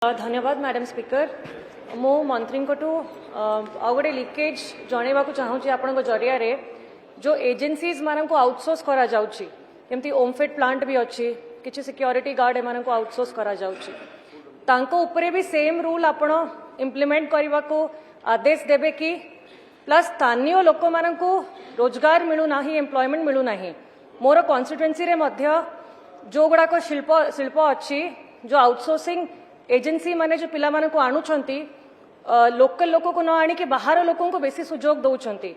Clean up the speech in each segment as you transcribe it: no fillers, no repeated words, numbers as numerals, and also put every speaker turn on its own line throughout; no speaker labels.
धन्यवाद madam speaker मो मंत्री को गोटे लिकेज जनवा चाहूँगी आपण जरिया जो एजेंसीज मान को आउटसोर्स करा जाउची केमती ओमफेड प्लांट भी अच्छी किसी सिक्योरिटी गार्ड एमान को आउटसोर्स करा जाउची तांको उपरे भी सेम रूल आपण इम्प्लीमेंट करने को आदेश देबे कि प्लस स्थानीय लोक मान को रोजगार मिलूना एम्प्लॉयमेंट मिलूना मोर कॉन्स्टिट्युएंसी रे मध्य जो गुड़ाक शिल्प शिल्प अच्छी जो आउटसोर्सिंग एजेंसी माने जो पिला माने को आणुछंती लोकल लोक को न आनी के बाहर लोकों को बेसी सुजोग दउछंती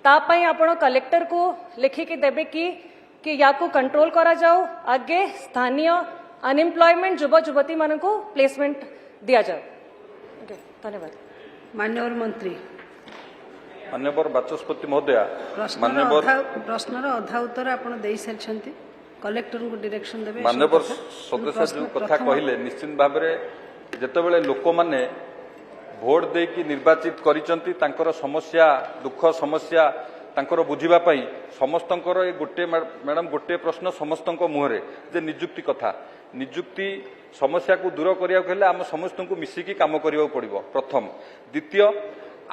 तापाई आपण कलेक्टर को लिखिकी देबे कि या को कंट्रोल करा जाओ आगे स्थानीय अनएम्प्लॉयमेंट युवा युवती मान को प्लेसमेंट दिया जाए। धन्यवाद
माननीय मंत्री।
माननीय बाचस्पति महोदया
प्रश्नर अधा उत्तर आपण देई सारछंती कलेक्टर को डायरेक्शन देबे।
माननीय सदस्य जो कथा कहले निश्चित भाव में जेतेबेले लोक माने भोट देकी निर्वाचित करिसंती तांकर समस्या दुख समस्या तांकर बुझिबा पई समस्तंकर ए गोटे मैडम गोटे प्रश्न समस्तंक मुहरे जे नियुक्ति कथा नियुक्ति समस्या को दूर करिया हेले आम समस्त को मिसिकी काम करिया पड़िबो प्रथम। द्वितीय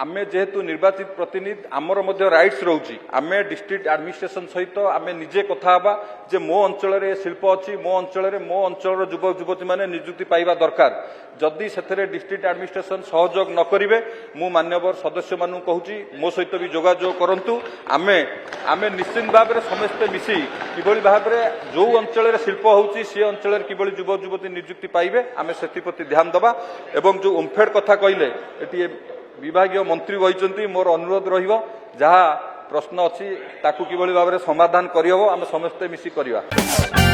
आमे जेहेतु निर्वाचित प्रतिनिधि आमर मध्य राइट्स रोची आमे डिस्ट्रिक्ट एडमिनिस्ट्रेशन सहित आमे निजे कथा हबा जे मो अंचल रे शिल्प अच्छी मो अंचल रे मो अंचल युवक युवती माने नियुक्ति पाइबा दरकार जदि सेथरे डिस्ट्रिक्ट एडमिनिस्ट्रेशन सहयोग न करिवे मु मान्यवर सदस्य मानु कहूची मो सहित भी जोगाजोग करंतु आमे आमे निश्चित भाव में समस्ते मिसी किभली भाव में जो अंचल रे शिल्प होउची से अंचल रे किभली युवक युवती नियुक्ति पाइबे आमे सेति प्रति ध्यान दबा एवं जो ओमफेड कथा कहले एटी विभागीय मंत्री वही मोर अनुरोध रहिबो जहाँ प्रश्न अच्छी ताकू किभली भाव में समाधान करहब आम समस्ते मिसी करवा।